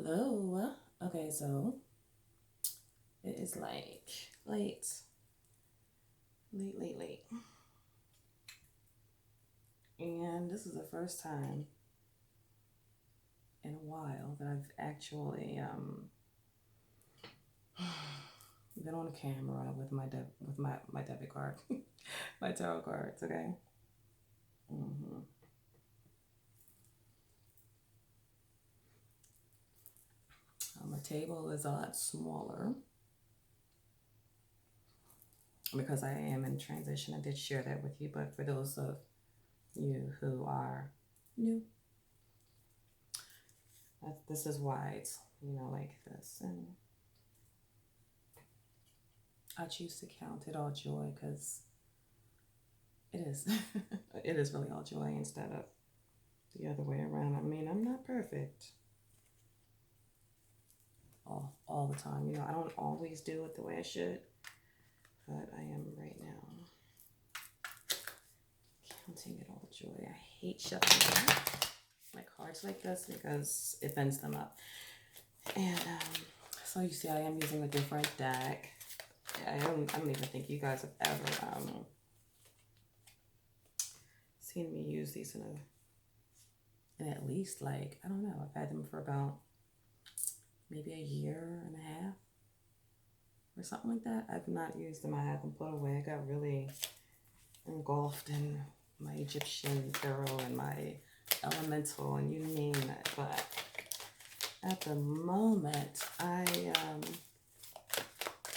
Hello. Okay, so it is like late, late. And this is the first time in a while that I've actually been on camera with my debit card, my tarot cards. Okay. hmm My table is a lot smaller because I am in transition. I did share that with you, but for those of you who are new, this is why it's like this. And I choose to count it all joy because it is. It is really all joy instead of the other way around. I mean, I'm not perfect all the time. I don't always do it the way I should, but I am right now counting it all joy. I hate shuffling my cards like this because it bends them up. And so you see, I am using a different deck. I don't even think you guys have ever seen me use these in at least, like, I don't know, I've had them for about maybe a year and a half or something like that. I've not used them. I have them put away. I got really engulfed in my Egyptian tarot and my elemental and you name it. But at the moment, I'm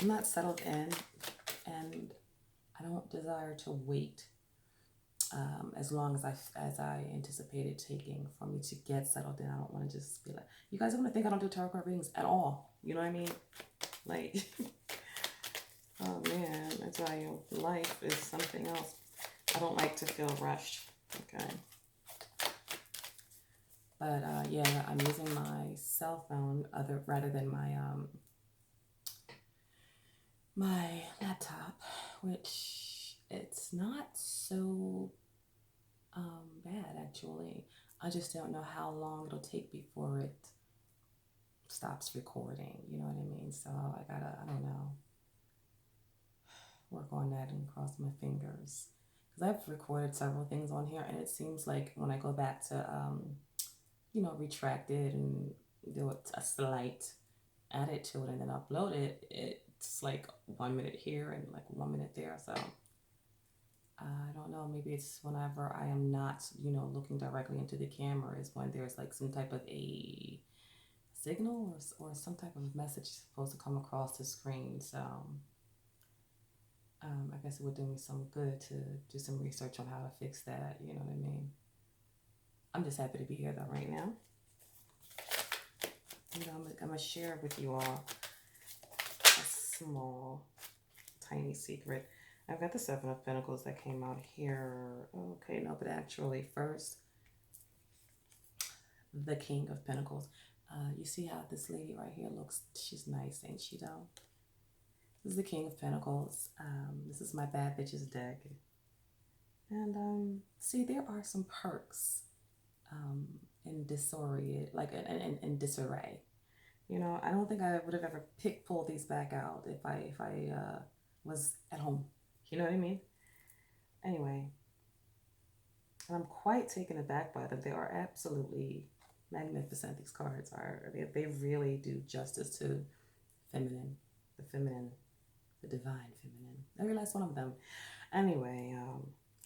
not settled in, and I don't desire to wait as long as I anticipated taking for me to get settled in. I don't want to just be like, you guys are gonna think I don't do tarot card readings at all. You know what I mean? Like, oh man, I tell you, life is something else. I don't like to feel rushed. Okay. But yeah, I'm using my cell phone rather than my laptop, which it's not so bad actually. I just don't know how long it'll take before it stops recording. You know what I mean? So I don't know, work on that and cross my fingers. Because I've recorded several things on here, and it seems like when I go back to, retract it and do a slight edit to it and then upload it, it's like 1 minute here and like 1 minute there. So I don't know. Maybe it's whenever I am not, looking directly into the camera is when there's like some type of a signal or some type of message supposed to come across the screen. So I guess it would do me some good to do some research on how to fix that. You know what I mean? I'm just happy to be here though right now. I'm gonna share with you all a small, tiny secret. I've got the Seven of Pentacles that came out here. Okay, no, but actually first, the King of Pentacles. You see how this lady right here looks? She's nice, ain't she though? This is the King of Pentacles. This is my Bad Bitches deck. And see, there are some perks in disarray, like in disarray. I don't think I would have ever pulled these back out if I was at home. You know what I mean? Anyway, and I'm quite taken aback by them. They are absolutely magnificent. These cards are. They really do justice to feminine, the divine feminine. Every last one of them. Anyway,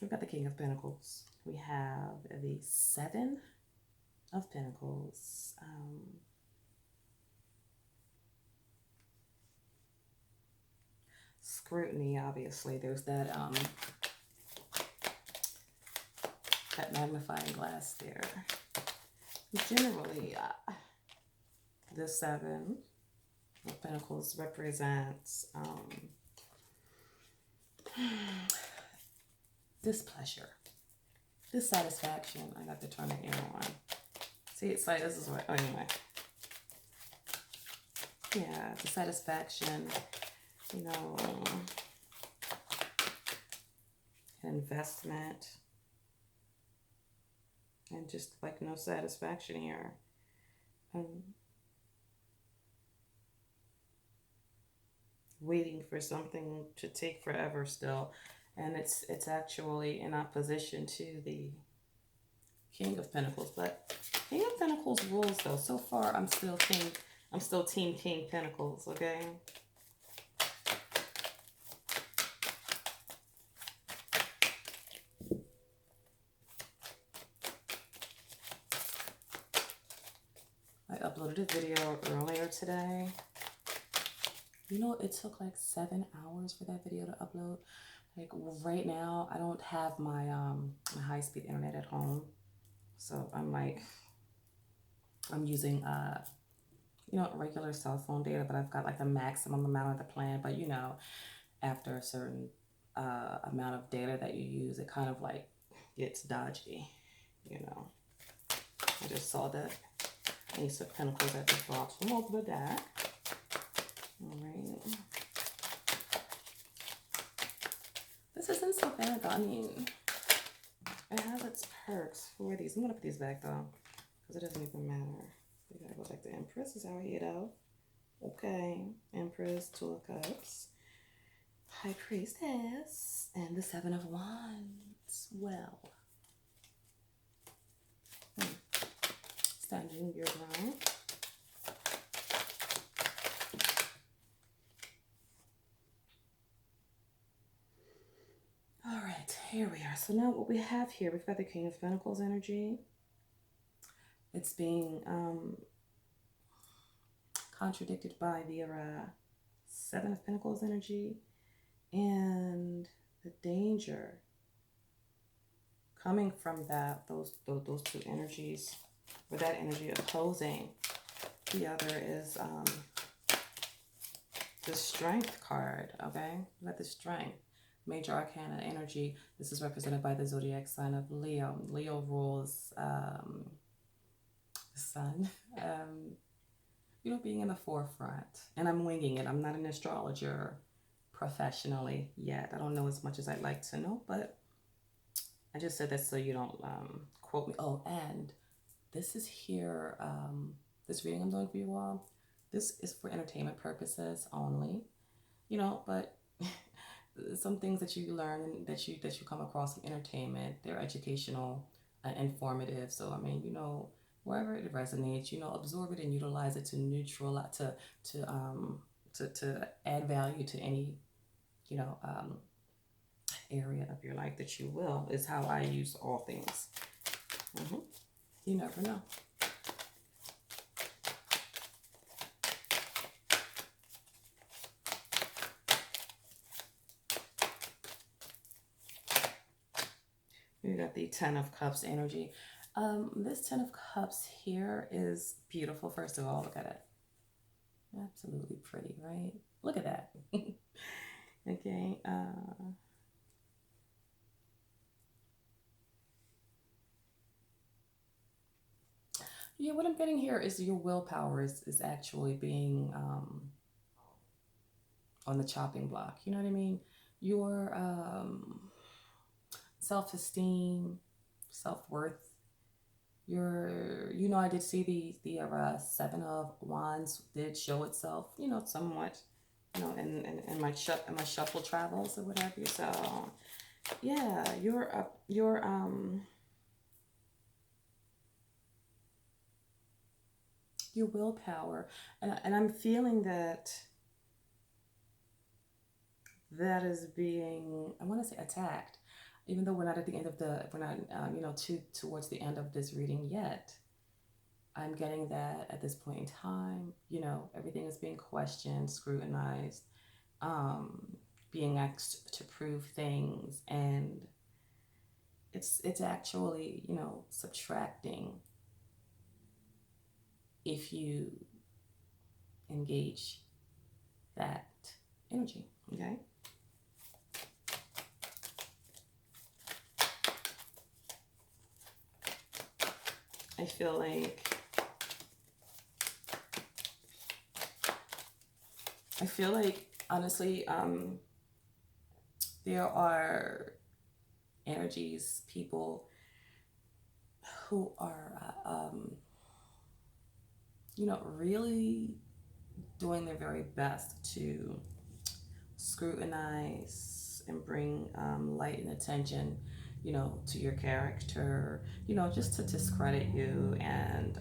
we've got the King of Pentacles. We have the Seven of Pentacles. Scrutiny, obviously. There's that magnifying glass there. Generally, the Seven of Pentacles represents displeasure, dissatisfaction. I got to turn the air on. See, it's like this is what. Oh, anyway, yeah, dissatisfaction. Investment, and just like no satisfaction here. waiting for something to take forever still, and it's actually in opposition to the King of Pentacles. But King of Pentacles rules though. So far, I'm still King. I'm still Team King Pentacles. Okay. I uploaded a video earlier today. You know, it took like 7 hours for that video to upload. Like right now, I don't have my my high-speed internet at home, so I'm using you know, regular cell phone data, but I've got like a maximum amount of the plan. But you know, after a certain amount of data that you use, it kind of like gets dodgy. You know, I just saw that Ace of Pentacles at the bottom of the deck. All right. This isn't so bad though. I mean, it has its perks. Who are these? I'm gonna put these back though, because it doesn't even matter. We gotta go back to Empress. Is our head out? Okay. Empress, Two of Cups, High Priestess, and the Seven of Wands. Well, standing your ground. All right, here we are. So now what we have here, we've got the King of Pentacles energy. It's being contradicted by the Seven of Pentacles energy, and the danger coming from that, those two energies, or that energy opposing the other, is the Strength card. Okay, we got the Strength. Major Arcana energy. This is represented by the zodiac sign of Leo. Leo rules the sun. You know, being in the forefront. And I'm winging it. I'm not an astrologer professionally yet. I don't know as much as I'd like to know, but I just said that so you don't quote me. Oh, and this is here, this reading I'm doing for you all, this is for entertainment purposes only, you know, but some things that you learn, that you come across in entertainment, they're educational, informative. So I mean, you know, wherever it resonates, you know, absorb it and utilize it to neutralize, to add value to any, you know, area of your life that you will, is how I use all things. You never know. We got the Ten of Cups energy. This Ten of Cups here is beautiful. First of all, look at it. Absolutely pretty, right? Look at that. Okay. Yeah, what I'm getting here is your willpower is actually being on the chopping block. You know what I mean? Your self-esteem, self-worth, you know, I did see the Seven of Wands did show itself, you know, somewhat, you know, in my shuffle travels or whatever. So yeah, your willpower, and I'm feeling that is being, I want to say, attacked, even though we're not at the end of we're not, you know, towards the end of this reading yet. I'm getting that at this point in time, you know, everything is being questioned, scrutinized, being asked to prove things, and it's actually, you know, subtracting if you engage that energy. Okay. I feel like honestly, there are energies, people who are you know, really doing their very best to scrutinize and bring light and attention, to your character, just to discredit you and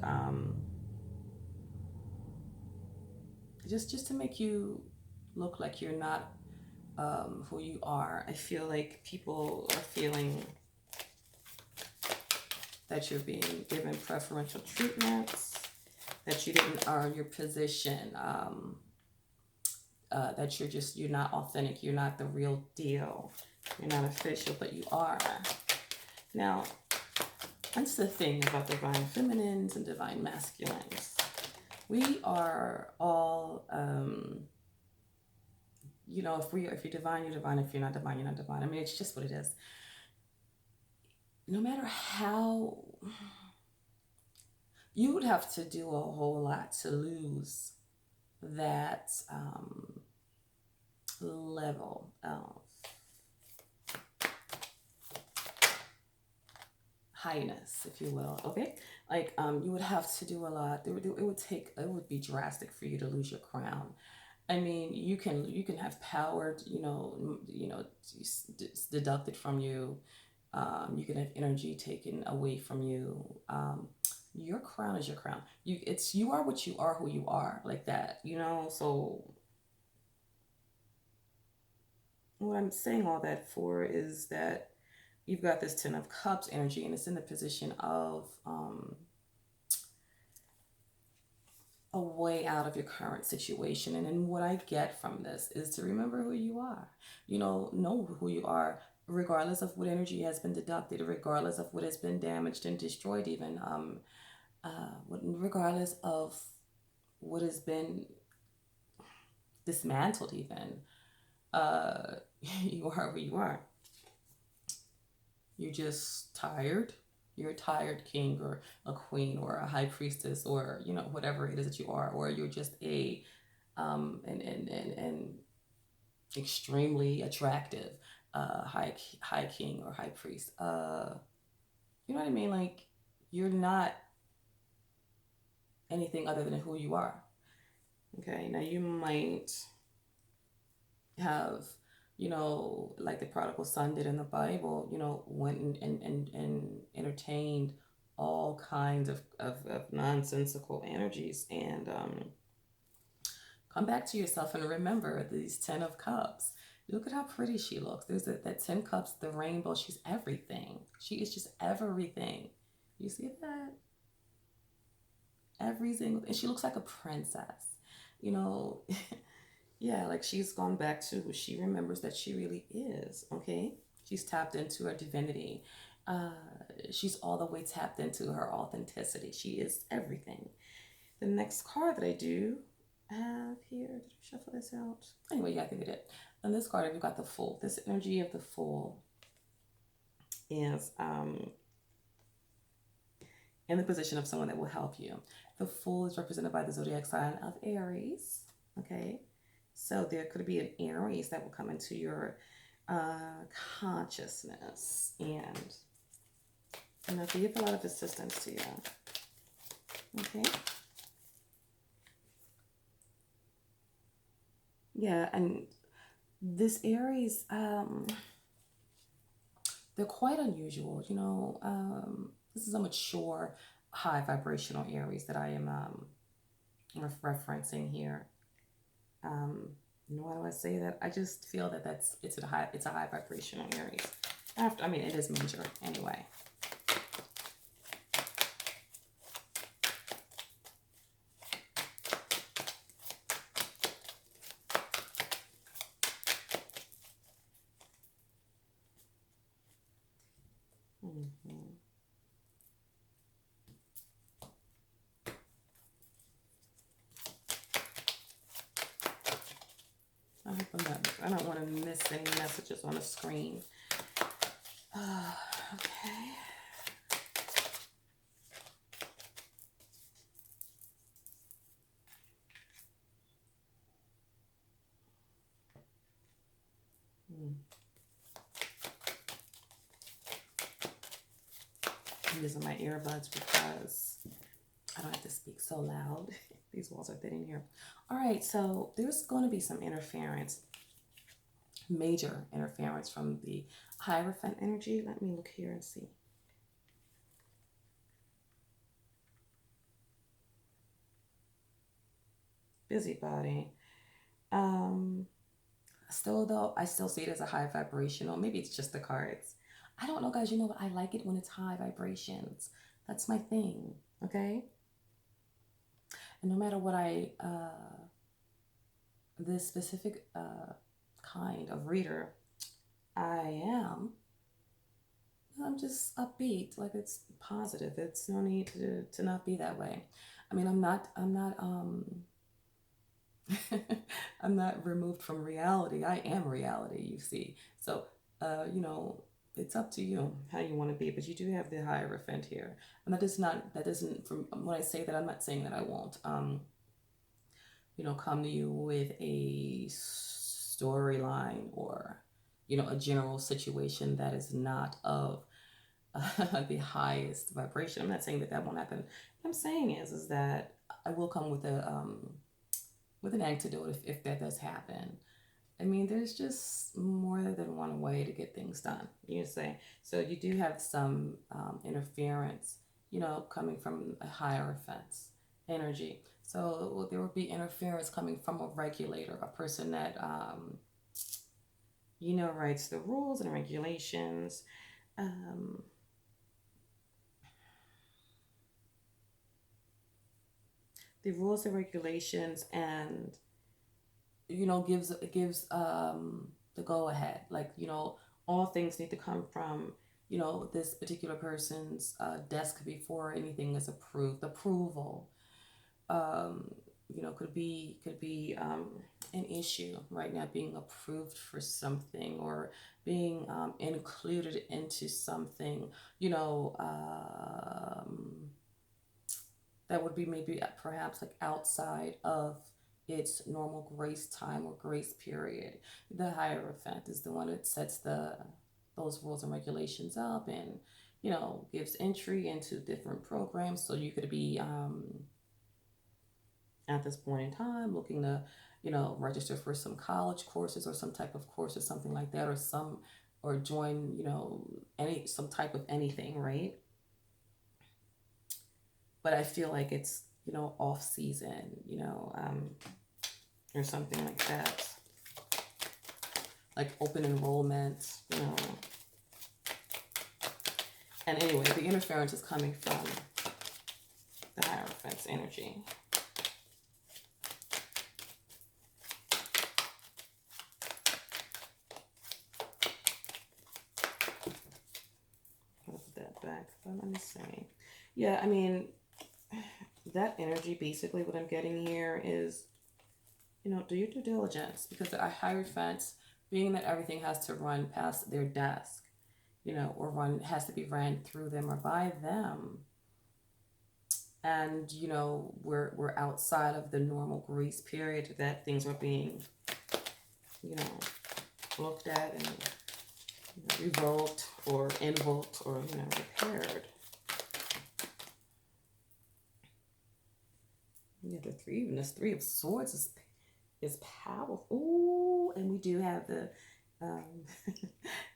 just to make you look like you're not who you are. I feel like people are feeling that you're being given preferential treatments, that you didn't earn your position, that you're not authentic, you're not the real deal, you're not official, but you are. Now, that's the thing about divine feminines and divine masculines. We are all, if you're divine, you're divine. If you're not divine, you're not divine. I mean, it's just what it is. No matter how, you would have to do a whole lot to lose that level of highness, if you will. Okay, like you would have to do a lot. It would be drastic for you to lose your crown. I mean, you can have power, deducted from you. You can have energy taken away from you. Your crown is your crown. You are what you are, who you are, like that. So what I'm saying all that for is that you've got this Ten of Cups energy, and it's in the position of a way out of your current situation. And then what I get from this is to remember who you are. Know who you are, regardless of what energy has been deducted, regardless of what has been damaged and destroyed, even regardless of what has been dismantled, even. You are who you are. You're just tired. You're a tired king or a queen or a high priestess, or whatever it is that you are, or you're just a and extremely attractive high king or high priest. You know what I mean? Like, you're not anything other than who you are. Okay, now you might have, like the prodigal son did in the Bible, went and entertained all kinds of nonsensical energies, and come back to yourself and remember these 10 of Cups. Look at how pretty she looks. There's that 10 Cups, the rainbow. She's everything. She is just everything. You see that? Every single, and she looks like a princess. Yeah, like she's gone back to who she remembers that she really is. Okay, she's tapped into her divinity. She's all the way tapped into her authenticity. She is everything. The next card that I do have here, did I shuffle this out? Anyway, yeah, I think I did. On this card, we've got the Fool. This energy of the Fool is in the position of someone that will help you. The Fool is represented by the zodiac sign of Aries. Okay, so there could be an Aries that will come into your consciousness and give a lot of assistance to you. Okay. Yeah, and this Aries, they're quite unusual. This is a mature, high vibrational Aries that I am referencing here. Why do I say that? I just feel that it's a high vibrational Aries. It is major anyway. I don't want to miss any messages on the screen. Okay. I'm using my earbuds because I don't have to speak so loud. These walls are thin in here. All right, so there's going to be some interference major interference from the Hierophant energy. Let me look here and see. Busybody. Still though, I still see it as a high vibrational. Maybe it's just the cards. I don't know, guys. You know what? I like it when it's high vibrations. That's my thing. Okay. And no matter what this specific kind of reader I am, I'm just upbeat. Like, it's positive. It's no need to not be that way. I mean, I'm not removed from reality. I am reality, you see. So, it's up to you how you want to be, but you do have the Hierophant here. And that doesn't, from when I say that, I'm not saying that I won't, come to you with a storyline or, a general situation that is not of the highest vibration. I'm not saying that won't happen. What I'm saying is that I will come with an antidote if that does happen. I mean, there's just more than one way to get things done, you say. So you do have some interference, coming from a Hierophant energy. So there will be interference coming from a regulator, a person that, writes the rules and regulations. The rules and regulations, and gives the go ahead. Like, all things need to come from this particular person's desk before anything is approved. Approval, could be an issue right now, being approved for something or being included into something. That would be maybe perhaps like outside of its normal grace time or grace period. The Hierophant is the one that sets those rules and regulations up, and gives entry into different programs. So you could be at this point in time looking to register for some college courses or some type of course or something like that, or join some type of anything, right? But I feel like it's off season, or something like that, like open enrollment, And anyway, the interference is coming from the Hierophant's energy. I'll put that back, but let me see. Yeah, I mean, that energy, basically what I'm getting here is, do your due diligence, because the Hierophants, being that everything has to run past their desk, or has to be ran through them or by them. And, we're outside of the normal grace period that things are being, looked at and revoked or invoked or, repaired. Yeah, this Three of Swords is powerful. Ooh, and we do have the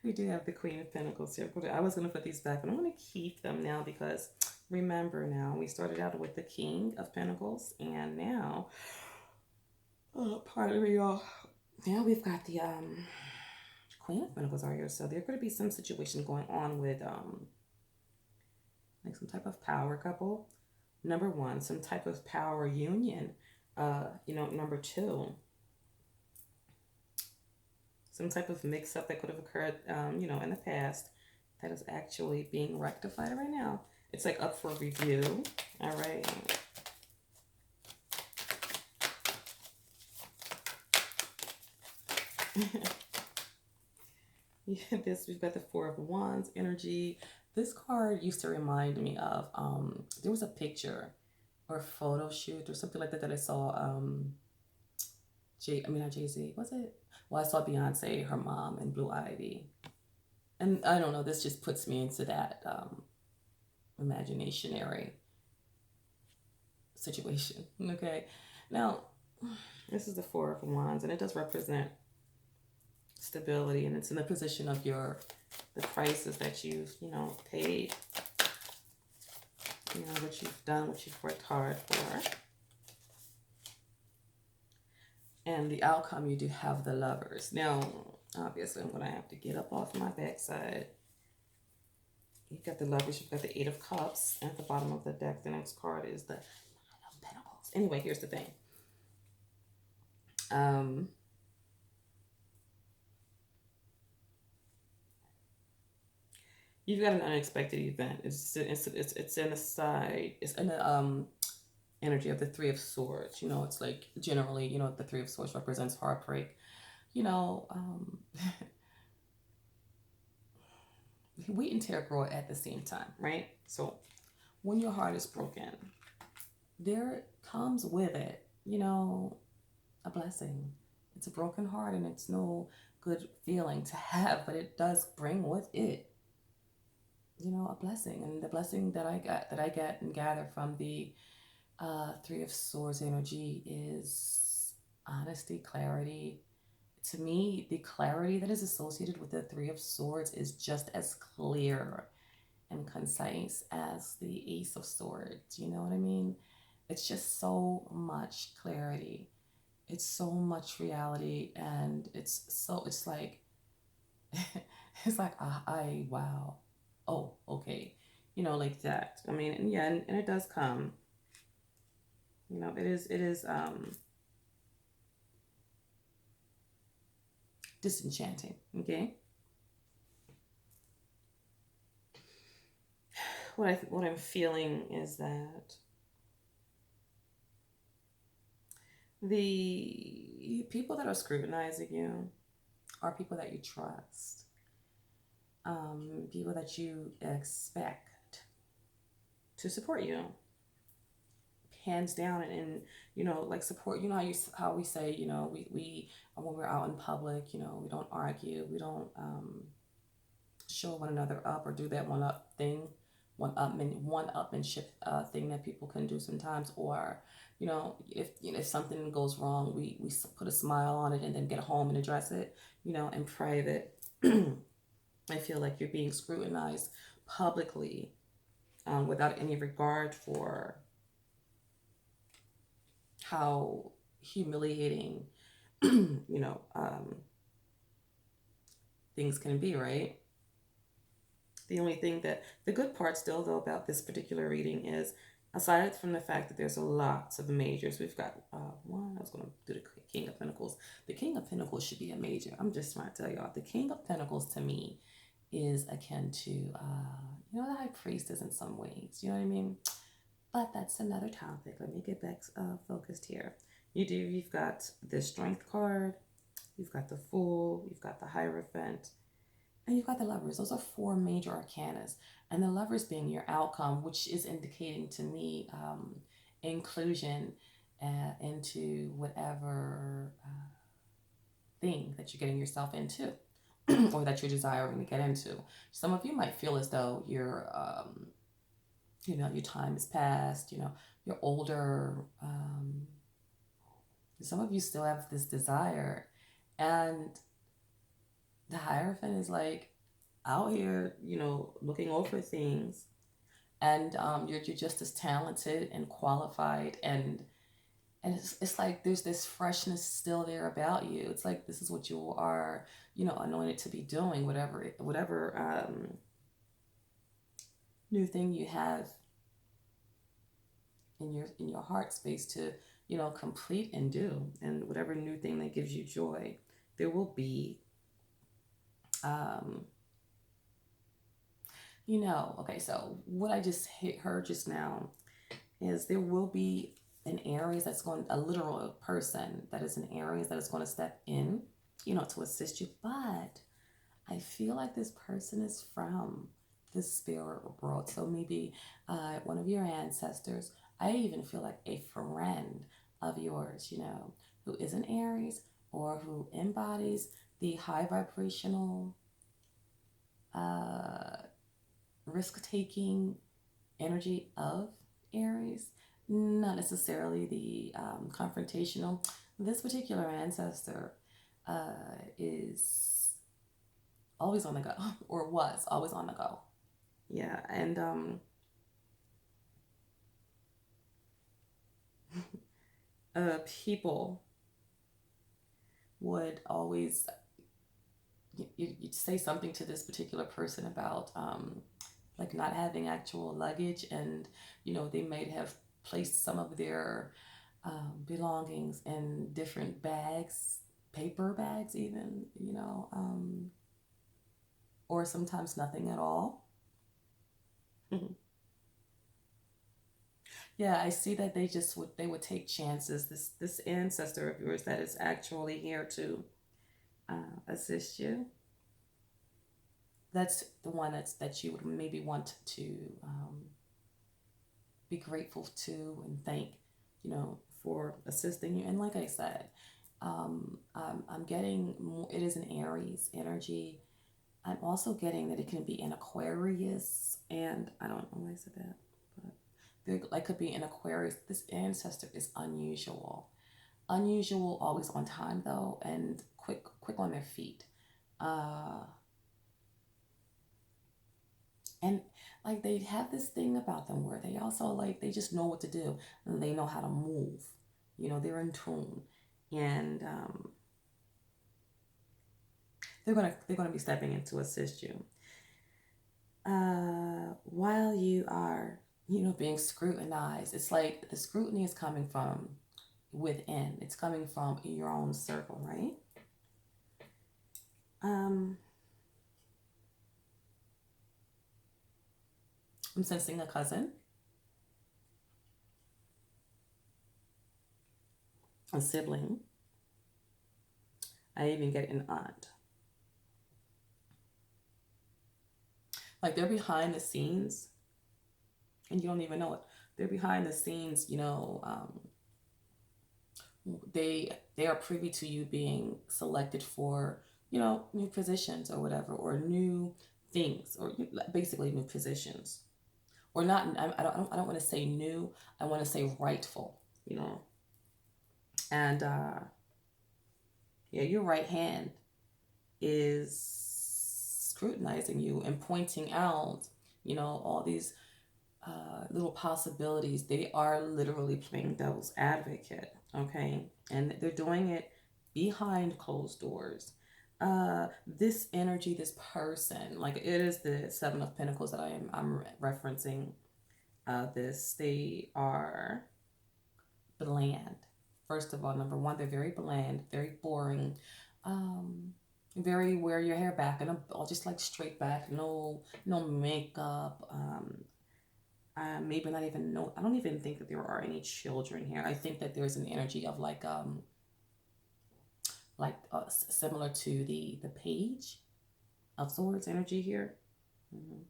we do have the Queen of Pentacles here. I was going to put these back, but I'm going to keep them now because remember, now we started out with the King of Pentacles, and now, pardon me, y'all. Now we've got the Queen of Pentacles are here, so there's going to be some situation going on with like some type of power couple. Number one, some type of power union. Number two, some type of mix-up that could have occurred, in the past that is actually being rectified right now. It's like up for review. All right. Yeah, we've got the Four of Wands energy. This card used to remind me of, there was a picture or photo shoot or something like that I saw, not Jay-Z, was it? Well, I saw Beyonce, her mom, and Blue Ivy. And I don't know, this just puts me into that imaginationary situation, okay? Now, this is the Four of Wands, and it does represent stability, and it's in the position of the prices that you've, paid, what you've done, what you've worked hard for. And the outcome, you do have the Lovers. Now, obviously, I'm going to have to get up off my backside. You've got the Lovers, you've got the Eight of Cups. At the bottom of the deck, the next card is the Nine of Pentacles. Anyway, here's the thing. You've got an unexpected event. It's in the side. It's in the energy of the Three of Swords. It's like generally, the Three of Swords represents heartbreak. Wheat and tear grow at the same time, right? So when your heart is broken, there comes with it, a blessing. It's a broken heart, and it's no good feeling to have, but it does bring with it, a blessing. And the blessing that I get and gather from the Three of Swords energy is honesty, clarity. To me, the clarity that is associated with the Three of Swords is just as clear and concise as the Ace of Swords. You know what I mean? It's just so much clarity. It's so much reality, and it's like it's like wow, oh, okay, like that. I mean, and yeah, and it does come. It is disenchanting. Okay. What I'm feeling is that the people that are scrutinizing you are people that you trust, people that you expect to support you, hands down, and like support. How we say, we when we're out in public, we don't argue, we don't show one another up or do that one upmanship thing that people can do sometimes. Or if something goes wrong, we put a smile on it and then get home and address it, in private. I feel like you're being scrutinized publicly, without any regard for how humiliating things can be, right? The only thing the good part still, though, about this particular reading is, aside from the fact that there's lots of majors, we've got one. I was going to do the King of Pentacles. The King of Pentacles should be a major. I'm just trying to tell y'all, the King of Pentacles to me is akin to the High Priestess in some ways. You know what I mean? But that's another topic. Let me get back focused here. You've got the Strength card, you've got the Fool, you've got the Hierophant, and you've got the Lovers. Those are four major arcanas. And the Lovers being your outcome, which is indicating to me inclusion into whatever thing that you're getting yourself into or that you're desiring to get into. Some of you might feel as though you're, your time has passed, you're older. Some of you still have this desire, and the Hierophant is like out here, looking over things, and you're just as talented and qualified, and it's like there's this freshness still there about you. It's like this is what you are, anointed to be doing, whatever new thing you have in your heart space to complete and do, and whatever new thing that gives you joy, there will be okay, so what I just heard just now is there will be an Aries a literal person that is an Aries that is going to step in, to assist you. But I feel like this person is from the spirit world. So maybe one of your ancestors. I even feel like a friend of yours, who is an Aries or who embodies the high vibrational risk-taking energy of Aries, not necessarily the confrontational. This particular ancestor is always on the go, or was always on the go. Yeah, and people would always you'd say something to this particular person about like not having actual luggage, and they might have placed some of their belongings in different bags, paper bags even, or sometimes nothing at all. Yeah, I see that they would take chances. This ancestor of yours that is actually here to assist you. That's the one that you would maybe want to be grateful to and thank, for assisting you. And like I said, I'm getting more, it is an Aries energy. I'm also getting that it can be an Aquarius, and I don't know why I said that, but there like could be an Aquarius. This ancestor is unusual, unusual, always on time though, and quick on their feet. Uh, and like they have this thing about them where they also like they just know what to do, and they know how to move. They're in tune, and they're gonna be stepping in to assist you. While you are being scrutinized, it's like the scrutiny is coming from within. It's coming from your own circle, right? Um, I'm sensing a cousin, a sibling. I even get an aunt. Like they're behind the scenes, and you don't even know it. They're behind the scenes. They are privy to you being selected for new positions or whatever, or new things, or basically new positions, or not. I don't want to say new. I want to say rightful. And yeah, your right hand is scrutinizing you and pointing out all these little possibilities. They are literally playing devil's advocate, okay? And they're doing it behind closed doors. This energy, this person, like it is the Seven of Pentacles that I'm referencing. This they are bland. First of all, number one, they're very bland, very boring, um, very wear your hair back and all just like straight back, no makeup. Maybe not even no. I don't even think that there are any children here. I think that there's an energy of similar to the Page of Swords energy here. Mm-hmm.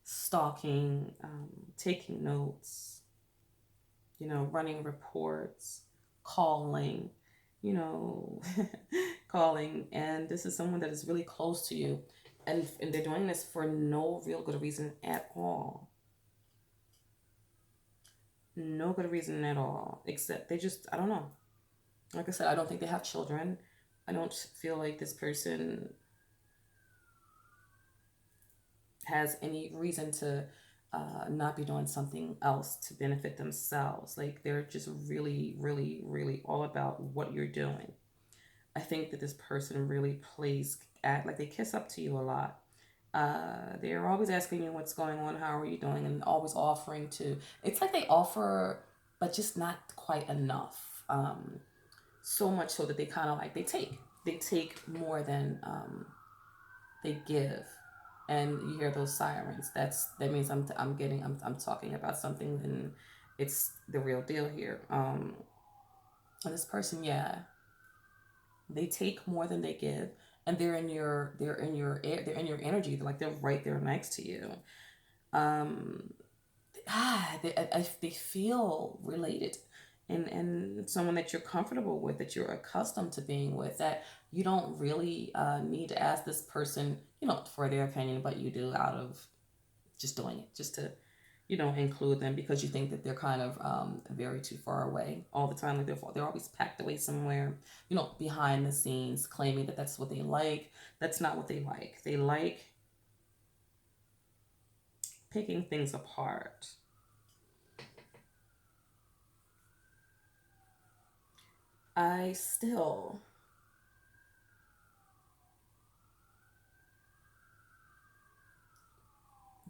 Stalking, taking notes, running reports, calling, you know, calling, and this is someone that is really close to you, and they're doing this for no real good reason at all. No good reason at all, except they just, I don't know. Like I said, I don't think they have children. I don't feel like this person has any reason to not be doing something else to benefit themselves. Like they're just really, really, really all about what you're doing. I think that this person really plays at like they kiss up to you a lot. They're always asking you what's going on, how are you doing, and always offering to. It's like they offer, but just not quite enough. So much so that they kind of like they take more than they give, and you hear those sirens. That means I'm talking about something, and it's the real deal here. And this person, yeah, they take more than they give, and they're in your energy. Like they're right there next to you. Um, they feel related, and someone that you're comfortable with, that you're accustomed to being with, that you don't really need to ask this person for their opinion, but you do out of just doing it, just to include them because you think that they're kind of very too far away all the time. Like they're always packed away somewhere, behind the scenes, claiming that that's what they like. That's not what they like. They like picking things apart. I still,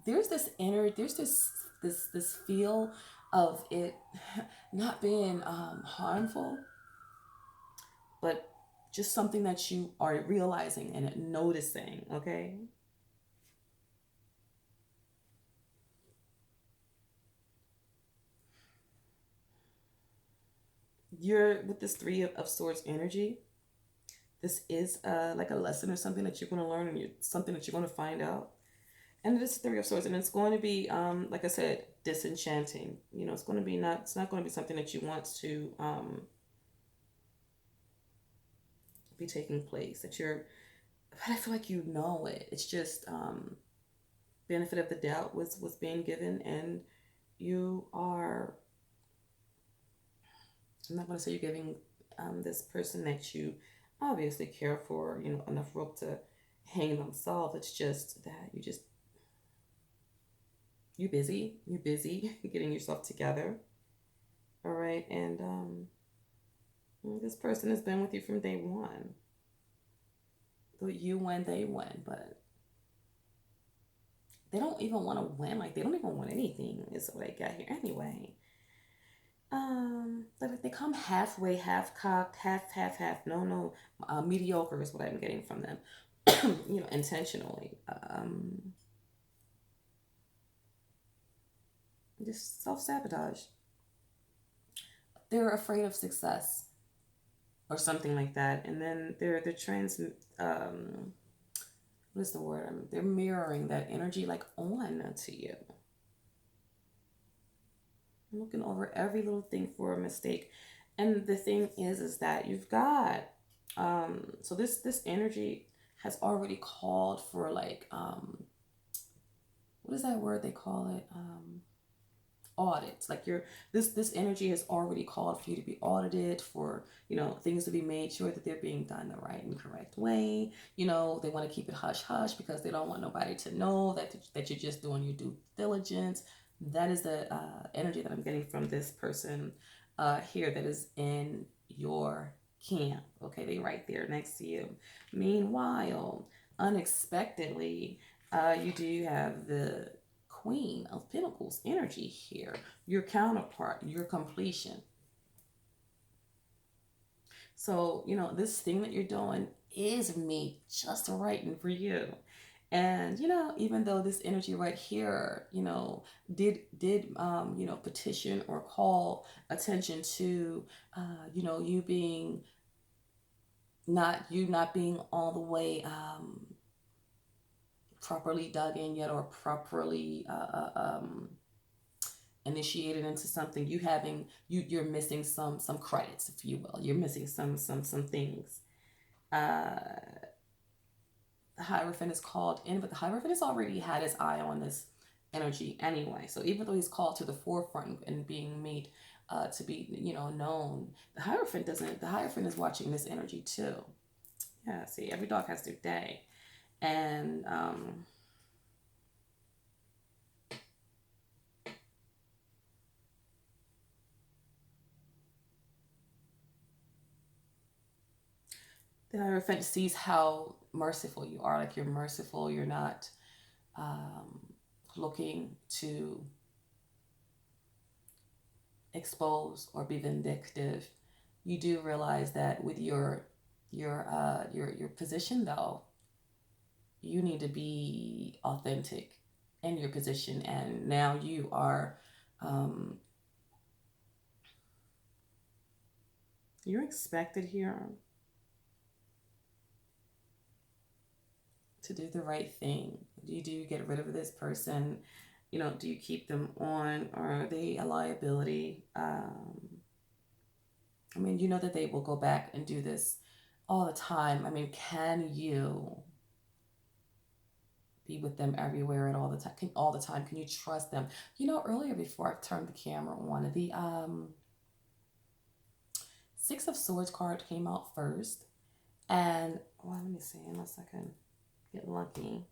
there's this feel of it not being harmful, but just something that you are realizing and noticing. Okay, you're with this three of swords energy. This is like a lesson or something that you're going to learn, and something that you're going to find out. And this is three of swords, and it's going to be, like I said, disenchanting. It's going to be not. It's not going to be something that you want to be taking place. That you're, but I feel like it. It's just benefit of the doubt was being given, and you are. I'm not going to say you're giving this person that you obviously care for, enough rope to hang themselves. It's just that you're busy. You're busy getting yourself together. All right, and this person has been with you from day one. But you win, they win, but they don't even want to win. Like they don't even want anything. Is what I got here anyway. They come halfway, half cocked, half. No, no, mediocre is what I'm getting from them. Intentionally. Just self sabotage. They're afraid of success or something like that, and then they're trans. What is the word? They're mirroring that energy like on to you. I'm looking over every little thing for a mistake. And the thing is that you've got so this energy has already called for like what is that word they call it? Audits. Like this energy has already called for you to be audited, for things to be made sure that they're being done the right and correct way. They want to keep it hush hush because they don't want nobody to know that you're just doing your due diligence. That is the energy that I'm getting from this person here that is in your camp. Okay, they right there next to you. Meanwhile, unexpectedly, you do have the Queen of Pentacles energy here, your counterpart, your completion. So, this thing that you're doing is made just right and for you. And even though this energy right here, did petition or call attention to, you being not being all the way properly dug in yet, or properly initiated into something. You're missing some credits, if you will. You're missing some things. The Hierophant is called in, but the Hierophant has already had his eye on this energy anyway. So even though he's called to the forefront and being made to be known, the Hierophant doesn't. The Hierophant is watching this energy too. Yeah, see, every dog has their day, and the Hierophant sees how merciful you are. Like you're merciful. You're not looking to expose or be vindictive. You do realize that with your position though, you need to be authentic in your position, and now you are you're expected here to do the right thing. Do you get rid of this person? Do you keep them on, or are they a liability? I mean, you know that they will go back and do this all the time. I mean, can you be with them everywhere and all the time? Can you trust them? You know, earlier before I turned the camera on, the Six of Swords card came out first, and well, let me see, unless I can get lucky.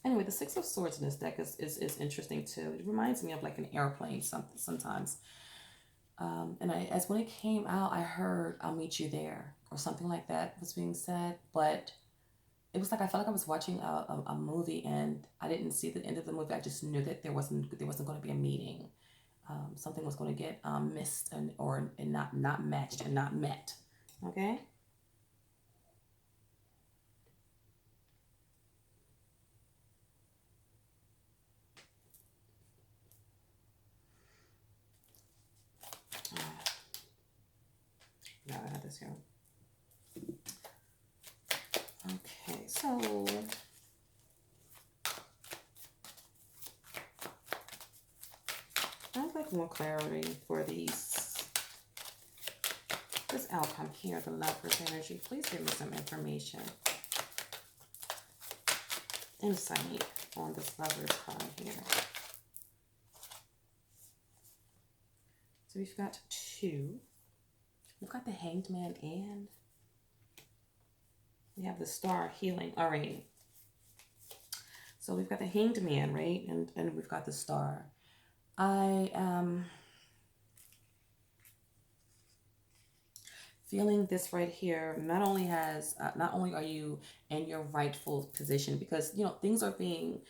Anyway, the Six of Swords in this deck is interesting too. It reminds me of like an airplane sometimes. And as when it came out, I heard "I'll meet you there" or something like that was being said, but it was like I felt like I was watching a movie and I didn't see the end of the movie. I just knew that there wasn't going to be a meeting. Something was going to get missed and not matched and not met. Okay. Now I have this here. Okay, so I'd like more clarity for this outcome here, the Lover's energy. Please give me some information, insight on this Lover's card here. So we've got two. We've got the Hanged Man and we have the Star healing. All right. So we've got the Hanged Man, right? And we've got the Star. I am feeling this right here. Not only are you in your rightful position, because you know things are being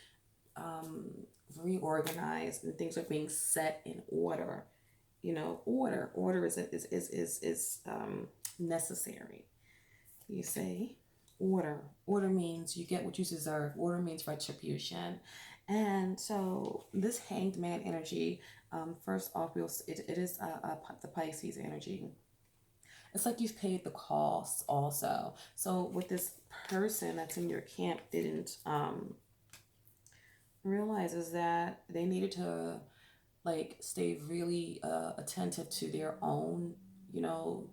reorganized and things are being set in order. You know, order is necessary. You say order means you get what you deserve. Order means retribution. And so this Hanged Man energy, first off, it is the Pisces energy. It's like you've paid the cost also. So with this person that's in your camp didn't realize is that they needed to like stay really attentive to their own, you know,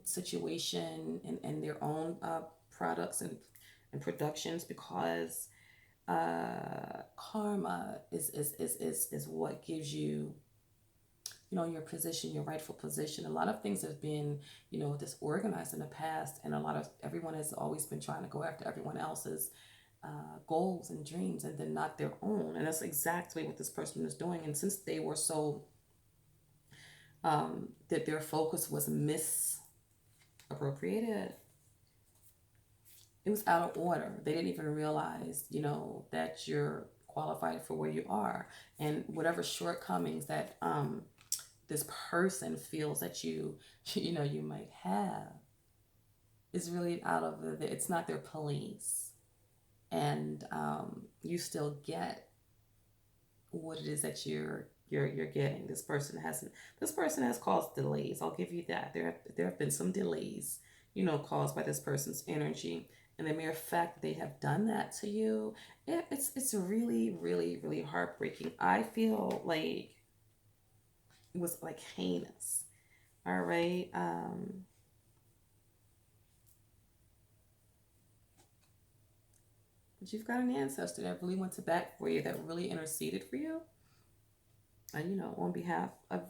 situation and their own products and productions, because karma is what gives you, you know, your position, your rightful position. A lot of things have been, you know, disorganized in the past, and everyone has always been trying to go after everyone else's goals and dreams, and then not their own. And that's exactly what this person is doing. And since they were so that their focus was misappropriated, it was out of order. They didn't even realize, you know, that you're qualified for where you are, and whatever shortcomings that this person feels that you know you might have is really out of it's not their police, and you still get what it is that you're getting. This person has caused delays. I'll give you that. There have been some delays, you know, caused by this person's energy. And the mere fact that they have done that to you, it's really, really, really heartbreaking. I feel like it was like heinous. All right. But you've got an ancestor that really went to bat for you, that really interceded for you, and you know, on behalf